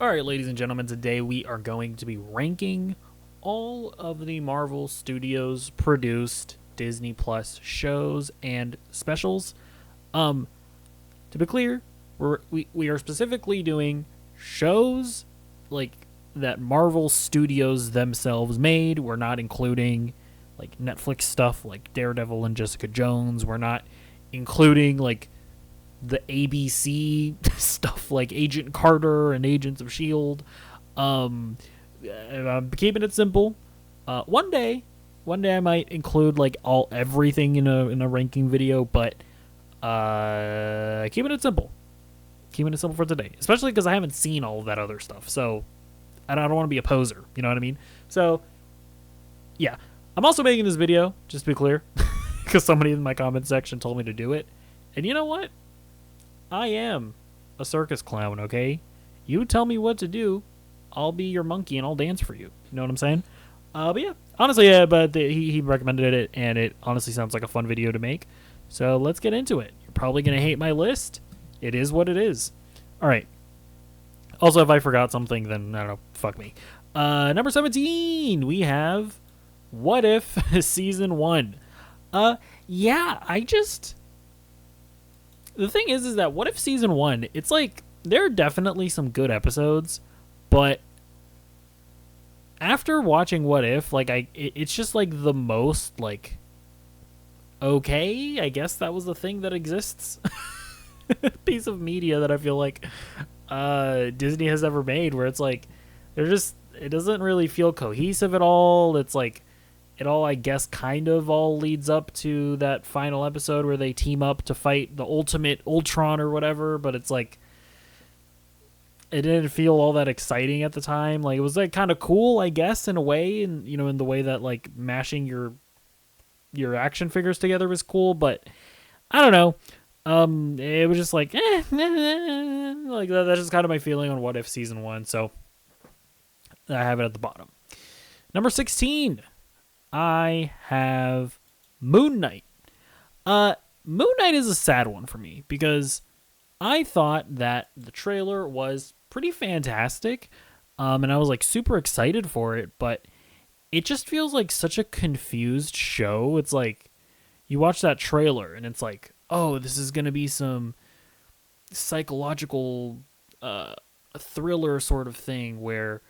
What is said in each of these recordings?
All right, ladies and gentlemen, today we are going to be ranking all of the Marvel Studios produced Disney Plus shows and specials. To be clear, we are specifically doing shows like that Marvel Studios themselves made. We're not including like Netflix stuff like Daredevil and Jessica Jones. We're not including like the ABC stuff like Agent Carter and Agents of S.H.I.E.L.D. I'm keeping it simple. One day I might include like everything in a ranking video, but keeping it simple. Keeping it simple for today, especially because I haven't seen all of that other stuff. So I don't want to be a poser. You know what I mean? So yeah, I'm also making this video just to be clear because somebody in my comment section told me to do it, and you know what? I am a circus clown, okay? You tell me what to do, I'll be your monkey and I'll dance for you. You know what I'm saying? But yeah, honestly, yeah, but he recommended it, and it honestly sounds like a fun video to make. So let's get into it. You're probably going to hate my list. It is what it is. All right. Also, if I forgot something, then I don't know, fuck me. Number 17, we have What If Season 1. Yeah, the thing is that What If Season 1, it's like, there are definitely some good episodes, but after watching What If, like, it's just, like, the most, like, okay, I guess that was the thing that exists. Piece of media that I feel like Disney has ever made, where it's, like, it doesn't really feel cohesive at all. It's, like, it all, I guess, kind of all leads up to that final episode where they team up to fight the ultimate Ultron or whatever, but it's like, it didn't feel all that exciting at the time. Like, it was like kind of cool, I guess, in a way, and you know, in the way that like mashing your action figures together was cool, but I don't know. It was just like, like that's just kind of my feeling on What If Season 1, so I have it at the bottom. Number 16. I have Moon Knight. Moon Knight is a sad one for me because I thought that the trailer was pretty fantastic, and I was like super excited for it, but it just feels like such a confused show. It's like you watch that trailer and it's like, oh, this is gonna be some psychological thriller sort of thing where,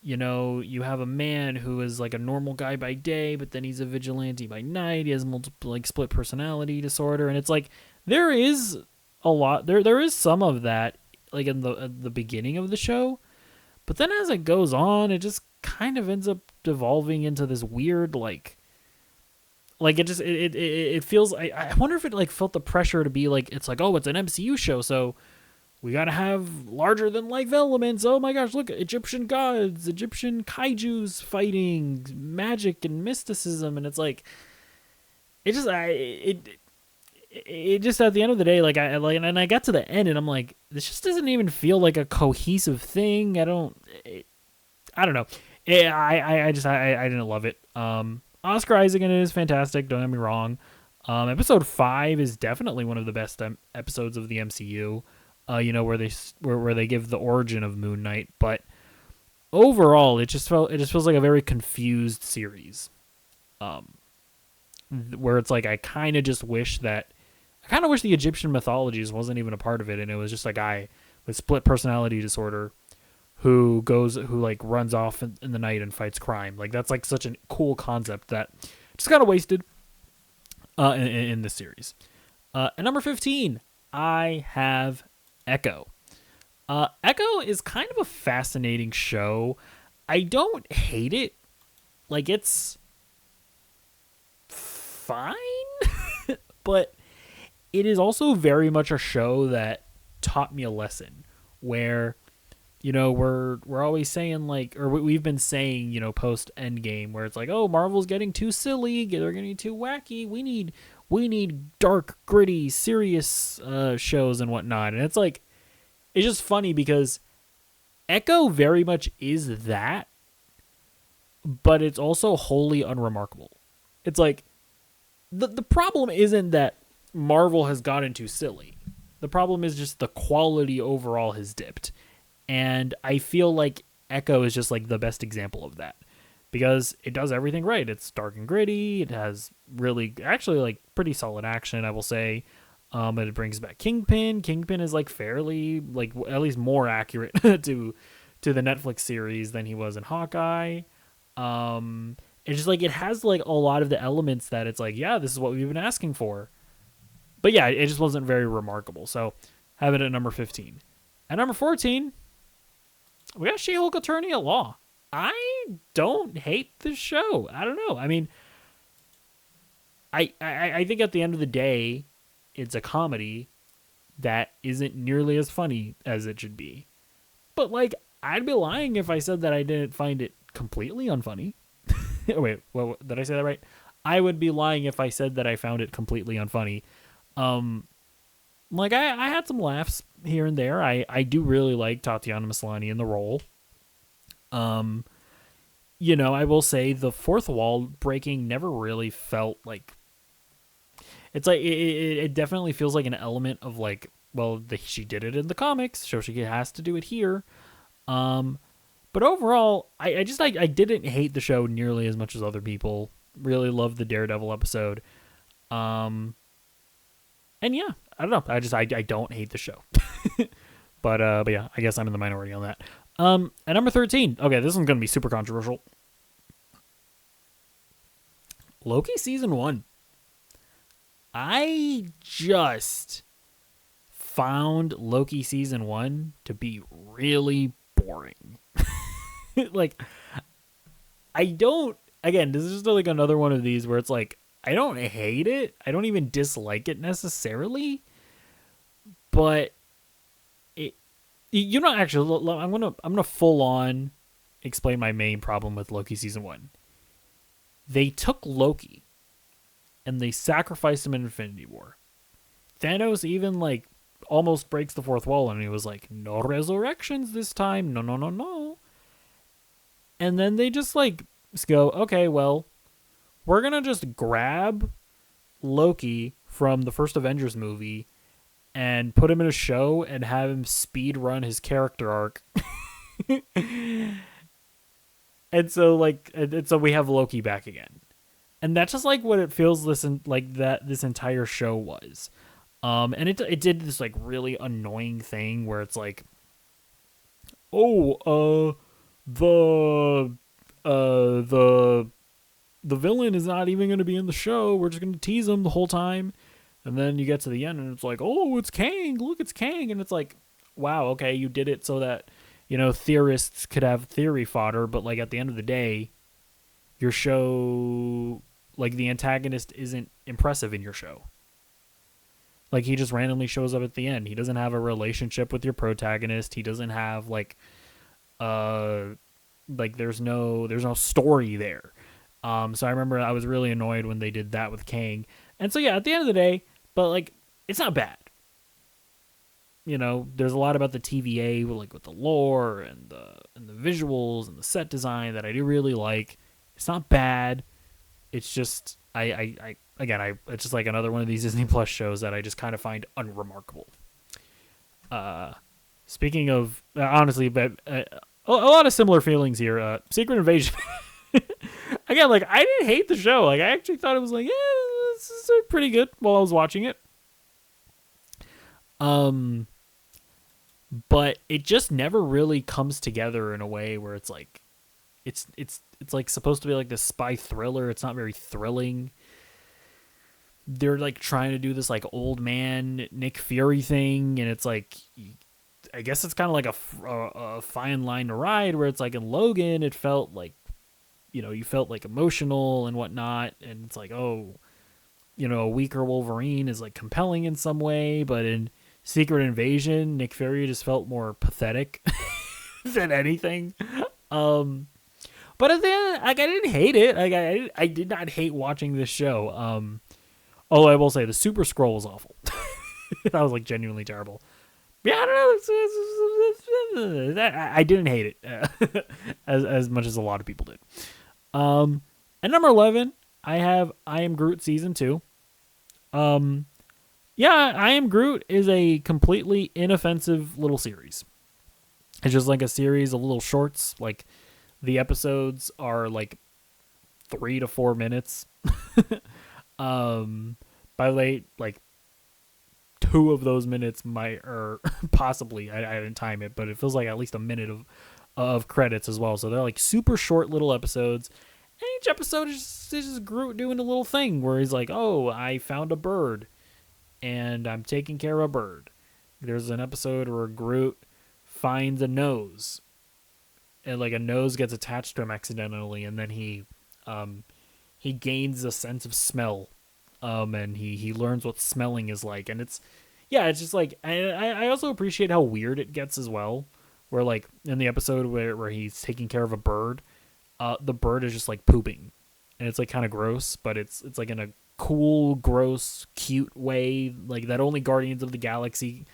you know, you have a man who is like a normal guy by day, but then he's a vigilante by night. He has multiple, like, split personality disorder, and it's like there is a lot. There is some of that, like in the beginning of the show, but then as it goes on, it just kind of ends up devolving into this weird like it feels. I wonder if it like felt the pressure to be like, it's like, oh, it's an MCU show, so we gotta have larger than life elements. Oh my gosh, look, Egyptian gods, Egyptian kaijus fighting, magic and mysticism, and it's like, it just at the end of the day, and I got to the end and I'm like, this just doesn't even feel like a cohesive thing. I don't know. I didn't love it. Oscar Isaac in it is fantastic. Don't get me wrong. Episode 5 is definitely one of the best episodes of the MCU. You know, where they give the origin of Moon Knight, but overall, it just feels like a very confused series. Where it's like I kind of wish the Egyptian mythologies wasn't even a part of it, and it was just a guy with split personality disorder who runs off in the night and fights crime. Like, that's like such a cool concept that just got wasted in this series. At number 15, I have Echo. Echo is kind of a fascinating show. I don't hate it. Like, it's fine, but it is also very much a show that taught me a lesson where, you know, we're always saying like, or we've been saying, you know, post Endgame, where it's like, oh, Marvel's getting too silly, they're getting too wacky. We need dark, gritty, serious shows and whatnot. And it's like, it's just funny because Echo very much is that, but it's also wholly unremarkable. It's like, the problem isn't that Marvel has gotten too silly. The problem is just the quality overall has dipped. And I feel like Echo is just like the best example of that because it does everything right. It's dark and gritty. It has really, actually, like pretty solid action, I will say. And it brings back Kingpin. Kingpin is like fairly, like at least more accurate to the Netflix series than he was in Hawkeye. It's just like it has like a lot of the elements that it's like, yeah, this is what we've been asking for. But yeah, it just wasn't very remarkable. So have it at number 15. At number 14, we got She-Hulk Attorney at Law. I don't hate the show. I don't know. I mean, I think at the end of the day, it's a comedy that isn't nearly as funny as it should be. But like, I'd be lying if I said that I didn't find it completely unfunny. Wait, what, did I say that right? I would be lying if I said that I found it completely unfunny. Like I had some laughs here and there. I do really like Tatiana Maslany in the role. You know, I will say the fourth wall breaking never really felt like, it's like it definitely feels like an element of like, well, she did it in the comics, so she has to do it here. But overall, I didn't hate the show nearly as much as other people. Really loved the Daredevil episode. And yeah, I don't know. I don't hate the show. but yeah, I guess I'm in the minority on that. At number 13, okay, this one's gonna be super controversial. Loki season 1. I just found Loki season 1 to be really boring. Like, I don't, again, this is just like another one of these where it's like, I don't hate it. I don't even dislike it necessarily. But it, you know, actually, I'm gonna full on explain my main problem with Loki season 1. They took Loki and they sacrificed him in Infinity War. Thanos even like almost breaks the fourth wall and he was like, no resurrections this time. No, no, no, no. And then they just like go, okay, well, we're going to just grab Loki from the first Avengers movie and put him in a show and have him speed run his character arc. And so we have Loki back again. And that's just like what it feels this entire show was. And it did this like really annoying thing where it's like, the villain is not even going to be in the show. We're just going to tease him the whole time. And then you get to the end and it's like, oh, it's Kang. Look, it's Kang. And it's like, wow, okay, you did it so that, you know, theorists could have theory fodder. But like at the end of the day, your show, like the antagonist isn't impressive in your show. Like he just randomly shows up at the end. He doesn't have a relationship with your protagonist. He doesn't have like there's no story there. So I remember I was really annoyed when they did that with Kang. And so yeah, at the end of the day, but like it's not bad. You know, there's a lot about the TVA with the lore and the visuals and the set design that I do really like. It's not bad. It's just it's just like another one of these Disney Plus shows that I just kind of find unremarkable. Speaking of honestly, but a lot of similar feelings here. Secret Invasion. Again, like I didn't hate the show. Like I actually thought it was like, yeah, this is pretty good while I was watching it. But it just never really comes together in a way where it's like, it's like supposed to be like this spy thriller. It's not very thrilling. They're like trying to do this like old man Nick Fury thing, and it's like, I guess it's kind of like a fine line to ride. Where it's like in Logan, it felt like, you know, you felt like emotional and whatnot, and it's like, oh, you know, a weaker Wolverine is like compelling in some way, but in Secret Invasion, Nick Fury just felt more pathetic than anything. But at the end, like I didn't hate it. Like I did not hate watching this show. Although I will say the Super Scroll was awful. That was like genuinely terrible. Yeah, I don't know. I didn't hate it as much as a lot of people did. At number 11, I have I Am Groot season 2. Yeah, I Am Groot is a completely inoffensive little series. It's just like a series of little shorts. Like the episodes are like 3 to 4 minutes. um, by the way, like 2 of those minutes might or possibly I didn't time it, but it feels like at least a minute of credits as well. So they're like super short little episodes. And each episode is just Groot doing a little thing where he's like, "Oh, I found a bird, and I'm taking care of a bird." There's an episode where Groot finds a nose, and like a nose gets attached to him accidentally, and then he gains a sense of smell, and he learns what smelling is like, and it's just like I also appreciate how weird it gets as well, where like in the episode where he's taking care of a bird, the bird is just like pooping, and it's like kind of gross, but it's like in a cool, gross, cute way, like that only Guardians of the Galaxy.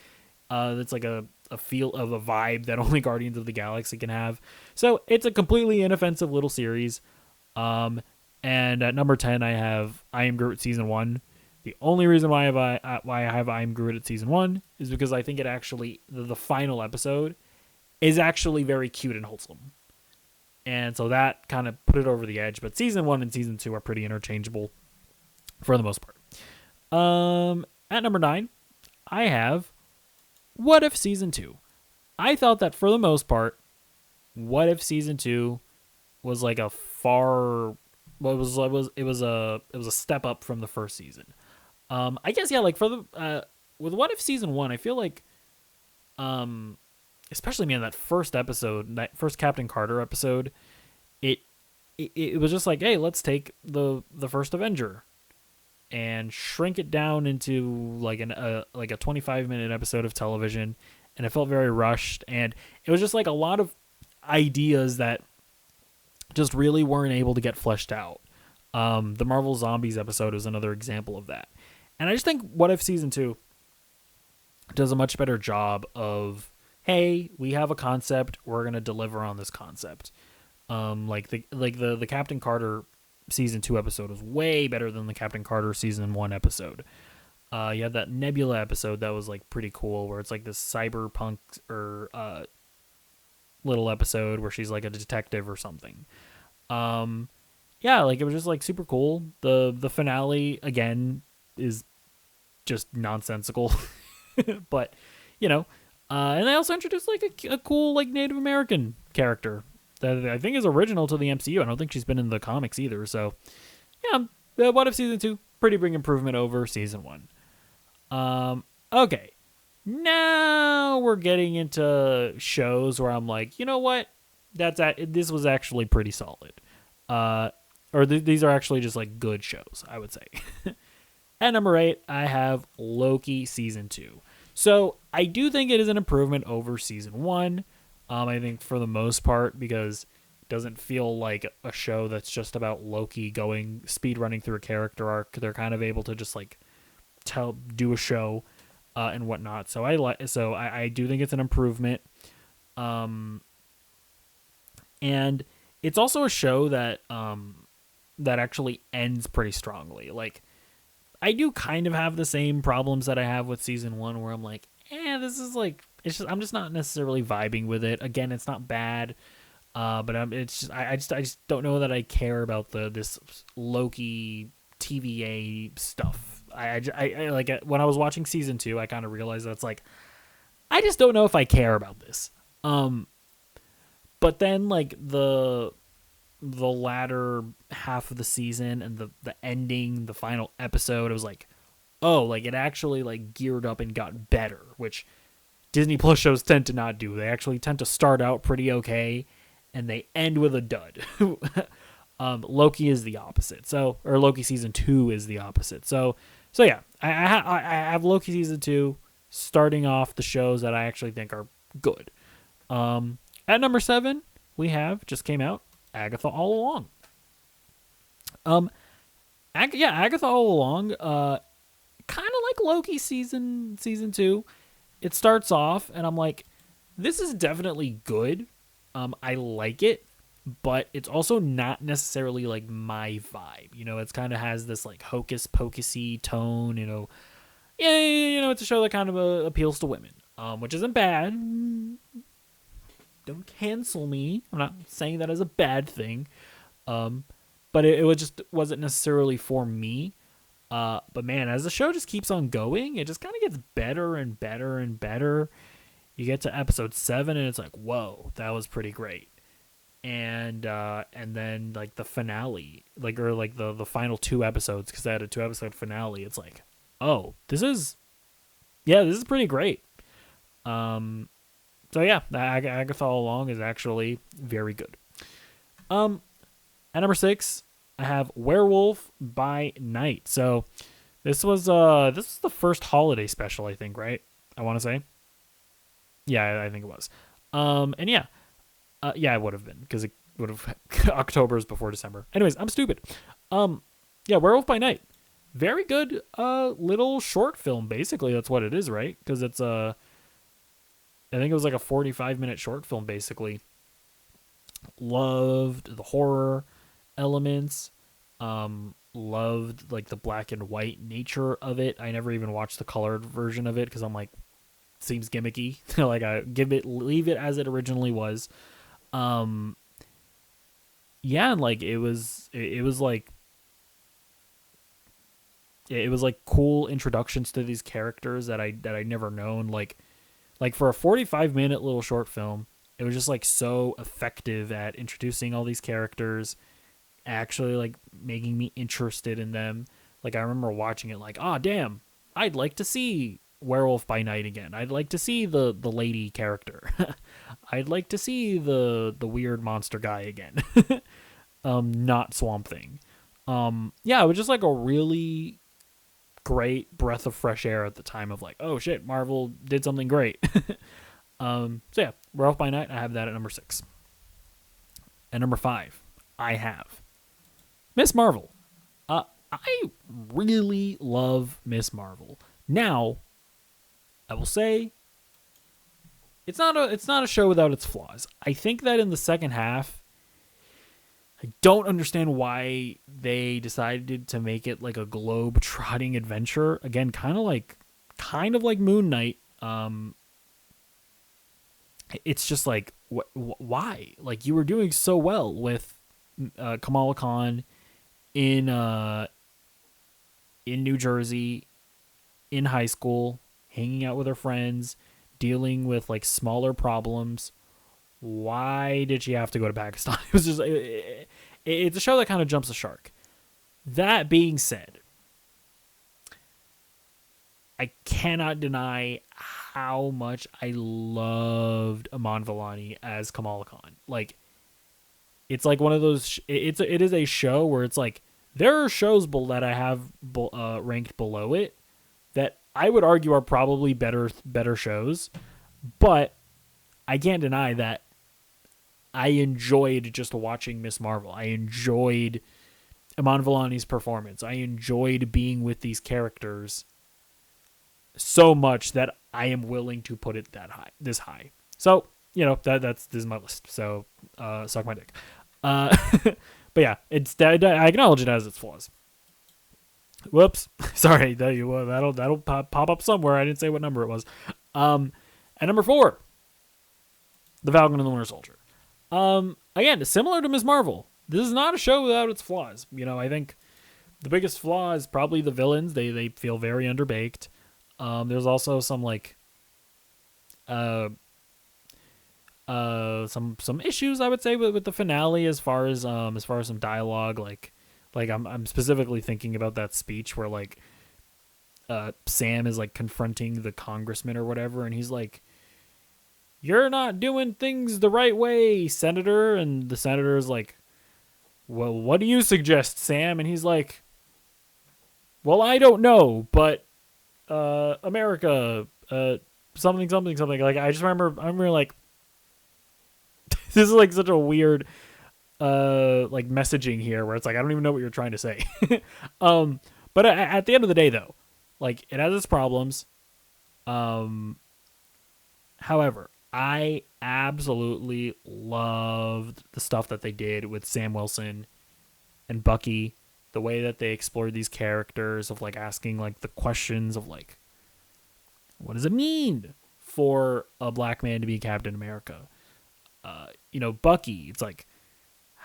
That's like a feel of a vibe that only Guardians of the Galaxy can have. So it's a completely inoffensive little series. And at number 10, I have I Am Groot season 1. The only reason why I have I Am Groot at season 1 is because I think it actually the final episode is actually very cute and wholesome. And so that kind of put it over the edge. But season 1 and season 2 are pretty interchangeable for the most part. At number 9, I have What If season 2. I thought that for the most part, What If season 2 was like a far it was a step up from the first season. I guess yeah, like for the with What If season 1, I feel like especially man that first episode, that first Captain Carter episode, it it was just like, hey, let's take the first Avenger and shrink it down into like like a 25-minute episode of television, and it felt very rushed, and it was just like a lot of ideas that just really weren't able to get fleshed out. The Marvel Zombies episode is another example of that. And I just think What If season 2 does a much better job of, hey, we have a concept, we're gonna deliver on this concept. Like the Captain Carter season 2 episode was way better than the Captain Carter season 1 episode. You had that Nebula episode that was like pretty cool, where it's like this cyberpunk or little episode where she's like a detective or something. Yeah, like it was just like super cool. The finale again is just nonsensical, but you know, and they also introduced like a cool like Native American character that I think is original to the MCU. I don't think she's been in the comics either. So yeah, What If season 2, pretty big improvement over season 1. Okay, now we're getting into shows where I'm like, you know what? This was actually pretty solid. These are actually just like good shows, I would say. At number 8, I have Loki season 2. So I do think it is an improvement over season 1. I think for the most part, because it doesn't feel like a show that's just about Loki going speed running through a character arc. They're kind of able to just like do a show and whatnot. So I do think it's an improvement. And it's also a show that that actually ends pretty strongly. Like I do kind of have the same problems that I have with season 1, where I'm like, this is like I'm just not necessarily vibing with it. Again, it's not bad, but I just don't know that I care about this Loki TVA stuff. I like when I was watching season 2, I kind of realized that it's like I just don't know if I care about this. But then like the latter half of the season and the ending, the final episode, it was like, oh, like it actually like geared up and got better, which Disney Plus shows tend to not do. They actually tend to start out pretty okay and they end with a dud. Loki is the opposite. Or Loki season 2 is the opposite. So yeah, I have Loki season 2 starting off the shows that I actually think are good. At number 7, we have just came out Agatha All Along. Agatha All Along, kind of like Loki season 2. It starts off and I'm like, this is definitely good. I like it, but it's also not necessarily like my vibe. You know, it's kind of has this like hocus pocusy tone, you know. Yeah, you know, it's a show that kind of appeals to women, which isn't bad. don't cancel me. I'm not saying that as a bad thing. But it just wasn't necessarily for me. But man, as the show just keeps on going, it just kind of gets better and better and better. You get to episode 7 and it's like, whoa, that was pretty great. And then like the finale, like, or like the final 2 episodes, because I had a 2-episode finale. It's like, oh, this is pretty great. So yeah, Agatha All Along is actually very good. At number 6, I have Werewolf by Night. So this was the first holiday special, I think, right? I want to say. Yeah, I think it was. And yeah, it would have been, because it would have October's before December. Anyways, I'm stupid. Yeah, Werewolf by Night, very good. Little short film, basically. That's what it is, right? Because it's I think it was like a 45-minute short film, basically. Loved the horror elements. Loved like the black and white nature of it. I never even watched the colored version of it because I'm like, seems gimmicky. Like, leave it as it originally was. Yeah, and like it was like cool introductions to these characters that I never known. Like for a 45-minute little short film, it was just like so effective at introducing all these characters, actually like making me interested in them. Like, I remember watching it like, oh damn, I'd like to see Werewolf by Night again. I'd like to see the lady character. I'd like to see the weird monster guy again. Not Swamp Thing. Yeah, it was just like a really great breath of fresh air at the time of like, oh shit, Marvel did something great. So yeah, Werewolf by Night, I have that at number 6. At number 5, I have Miss Marvel. I really love Miss Marvel. Now, I will say, it's not a show without its flaws. I think that in the second half, I don't understand why they decided to make it like a globe-trotting adventure. Again, kind of like Moon Knight. It's just like, why? Like, you were doing so well with Kamala Khan in New Jersey, in high school, hanging out with her friends, dealing with like smaller problems. Why did she have to go to Pakistan? It was just it's a show that kind of jumps the shark. That being said, I cannot deny how much I loved Aman Vellani as Kamala Khan. Like, it's like one of those. It is a show where it's like, there are shows that I have ranked below it that I would argue are probably better shows, but I can't deny that I enjoyed just watching Miss Marvel. I enjoyed Aman Vellani's performance. I enjoyed being with these characters so much that I am willing to put it this high. So, this is my list. So, suck my dick. But yeah, I acknowledge it as its flaws. Whoops. Sorry. That'll pop up somewhere. I didn't say what number it was. At number 4, The Falcon and the Winter Soldier. Again, similar to Ms. Marvel, this is not a show without its flaws. I think the biggest flaw is probably the villains. They feel very underbaked. There's also some like some issues, I would say, with the finale as far as some dialogue. Like I'm specifically thinking about that speech where like Sam is like confronting the congressman or whatever, and he's like, "You're not doing things the right way, Senator." And the senator is like, "Well, what do you suggest, Sam?" And he's like, "Well, I don't know, but America, something. Like, I remember like, this is like such a weird like messaging here where it's like, I don't even know what you're trying to say. But at the end of the day, though, like, it has its problems. However, I absolutely loved the stuff that they did with Sam Wilson and Bucky, the way that they explored these characters of like asking like the questions of like, what does it mean for a black man to be Captain America? Bucky. It's like,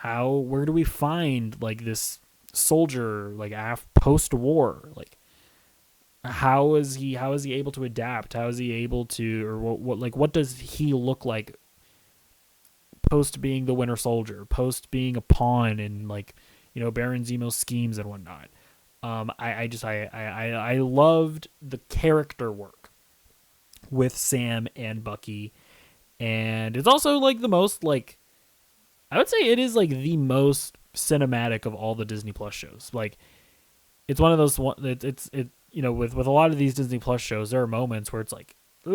where do we find like this soldier like post war? Like, how is he able to adapt? How is he able to, or what does he look like post being the Winter Soldier, post being a pawn in like, Baron Zemo's schemes and whatnot. I loved the character work with Sam and Bucky, and it's also like the most like, I would say it is like the most cinematic of all the Disney Plus shows. Like, it's one of those one. With a lot of these Disney Plus shows, there are moments where it's like, that's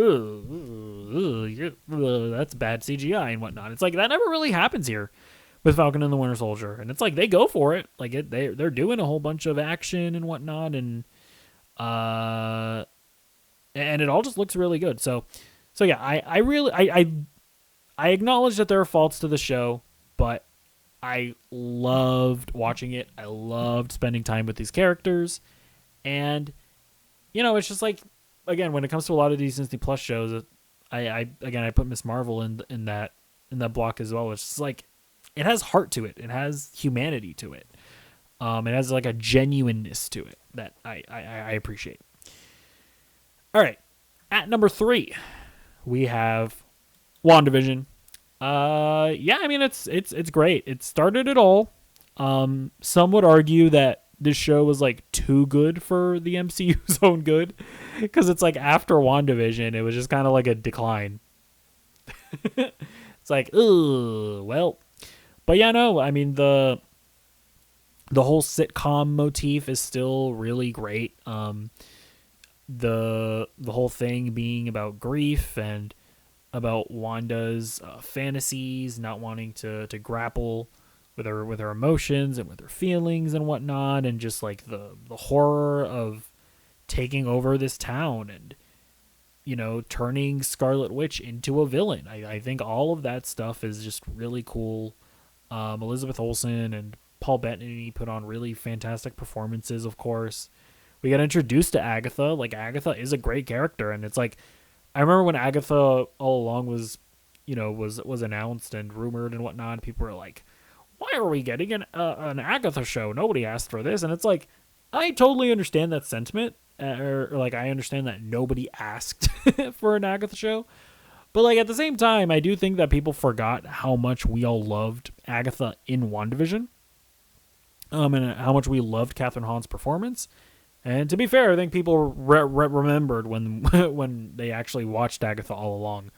bad CGI and whatnot. It's like that never really happens here with Falcon and the Winter Soldier, and it's like they go for it. Like they're doing a whole bunch of action and whatnot, and it all just looks really good. So yeah, I really I acknowledge that there are faults to the show, but I loved watching it. I loved spending time with these characters, and it's just like, again, when it comes to a lot of these Disney Plus shows, I put Miss Marvel in that block as well. It's just like, it has heart to it. It has humanity to it. It has like a genuineness to it that I appreciate. All right, at number 3, we have WandaVision. Yeah, I mean it's great. It started it all. Some would argue that this show was like too good for the MCU's own good, because it's like after WandaVision, it was just kind of like a decline. It's like, well, but yeah, no, I mean the whole sitcom motif is still really great. The whole thing being about grief and about Wanda's fantasies, not wanting to grapple with her emotions and with her feelings and whatnot, and just like the horror of taking over this town and turning Scarlet Witch into a villain. I think all of that stuff is just really cool. Elizabeth Olsen and Paul Bettany put on really fantastic performances. Of course, we got introduced to Agatha. Like, Agatha is a great character, and it's like, I remember when Agatha all along was announced and rumored and whatnot. People were like, why are we getting an Agatha show? Nobody asked for this. And it's like, I totally understand that sentiment. Or like, I understand that nobody asked for an Agatha show. But like, at the same time, I do think that people forgot how much we all loved Agatha in WandaVision. And how much we loved Catherine Hahn's performance. And to be fair, I think people remembered when they actually watched Agatha all along.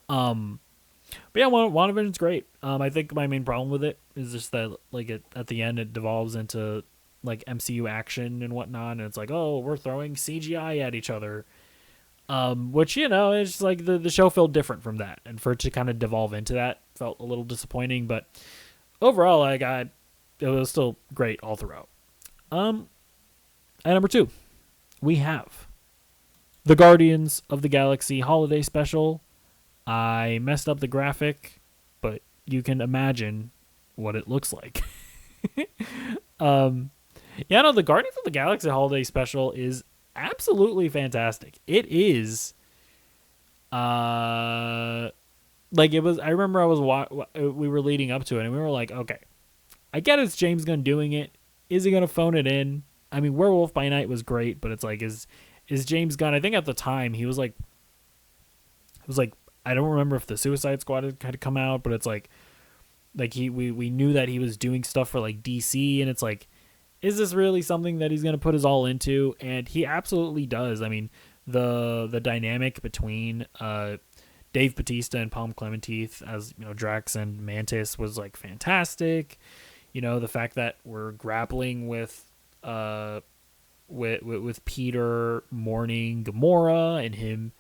But yeah, WandaVision's great. I think my main problem with it is just that, like, at the end, it devolves into like MCU action and whatnot, and it's like, oh, we're throwing CGI at each other, which is like the show felt different from that, and for it to kind of devolve into that felt a little disappointing. But overall, it was still great all throughout. At number 2, we have the Guardians of the Galaxy Holiday Special. I messed up the graphic, but you can imagine what it looks like. Yeah, no, the Guardians of the Galaxy Holiday Special is absolutely fantastic. It is, like, it was. I remember we were leading up to it, and we were like, okay, I get it's James Gunn doing it. Is he gonna phone it in? I mean, Werewolf by Night was great, but it's like, is James Gunn? I think at the time he was like, it was like, I don't remember if the Suicide Squad had come out, but it's like we knew that he was doing stuff for like DC, and it's like, is this really something that he's going to put his all into? And he absolutely does. I mean, the dynamic between Dave Bautista and Palm Clementif as Drax and Mantis was like fantastic. The fact that we're grappling with Peter mourning Gamora and him,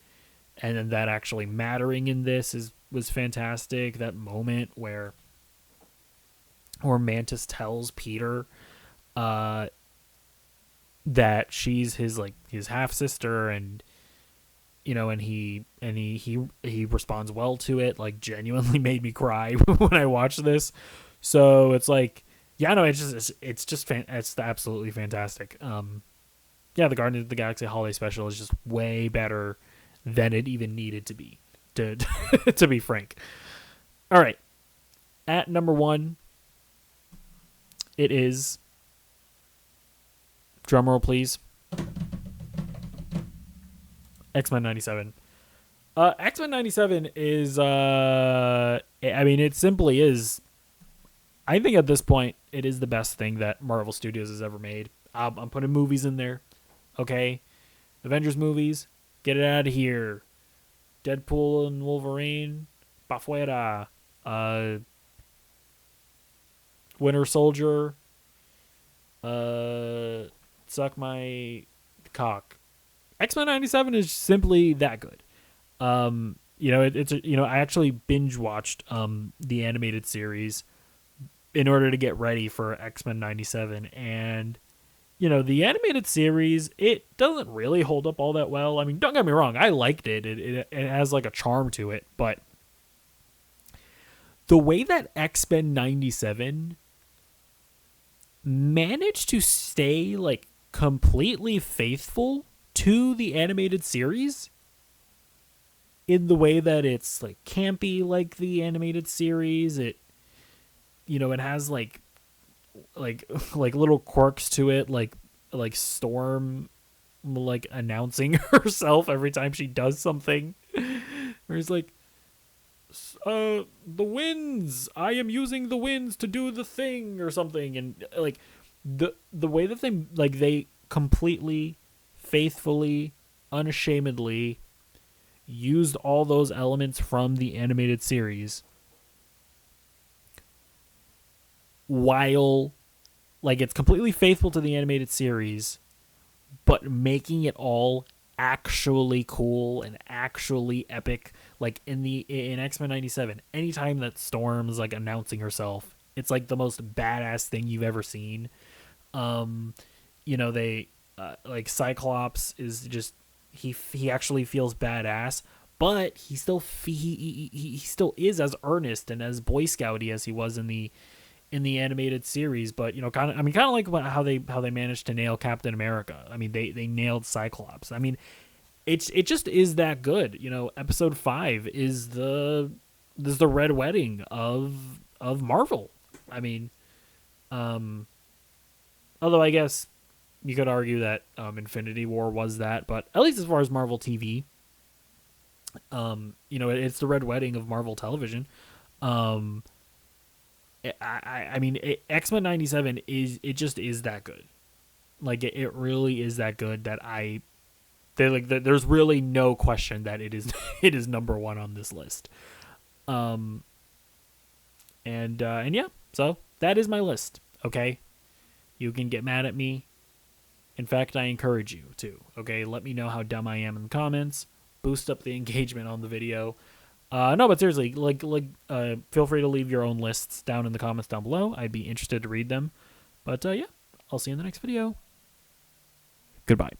and then that actually mattering in this was fantastic. That moment where Mantis tells Peter that she's his half sister, and and he responds well to it. Like, genuinely made me cry when I watched this. So it's like, yeah, no, it's absolutely fantastic. Yeah, the Guardians of the Galaxy Holiday Special is just way better than it even needed to be, to to be frank. All right. At number 1, it is, drumroll please, X-Men 97. X-Men 97 is, I mean, it simply is, I think at this point, it is the best thing that Marvel Studios has ever made. I'm putting movies in there, okay? Avengers movies, get it out of here. Deadpool and Wolverine, pa fuera. Winter Soldier, suck my cock. X-Men 97 is simply that good. I actually binge watched the animated series in order to get ready for X-Men 97, and the animated series, it doesn't really hold up all that well. I mean, don't get me wrong, I liked it. It has like a charm to it, but the way that X-Men 97 managed to stay like completely faithful to the animated series, in the way that it's like campy like the animated series, it has like little quirks to it, like Storm like announcing herself every time she does something, where it's like, the winds, I am using the winds to do the thing or something, and like the way that they completely, faithfully, unashamedly used all those elements from the animated series, while like it's completely faithful to the animated series, but making it all actually cool and actually epic. Like in X-Men 97, anytime that Storm's like announcing herself, it's like the most badass thing you've ever seen. They like Cyclops is just, he actually feels badass, but he still he still is as earnest and as Boy Scouty as he was in the animated series. But kind of like how they managed to nail Captain America. I mean, they nailed Cyclops. I mean, it just is that good. Episode 5 is the red wedding of Marvel. I mean, although I guess you could argue that Infinity War was that, but at least as far as Marvel TV, it's the red wedding of Marvel television. I mean, X-Men 97 just is that good. Like it really is that good that there's really no question that it is it is number 1 on this list. And yeah, so that is my list. Okay, you can get mad at me. In fact, I encourage you to. Okay, let me know how dumb I am in the comments. Boost up the engagement on the video. No, but seriously, feel free to leave your own lists down in the comments down below. I'd be interested to read them. But yeah, I'll see you in the next video. Goodbye.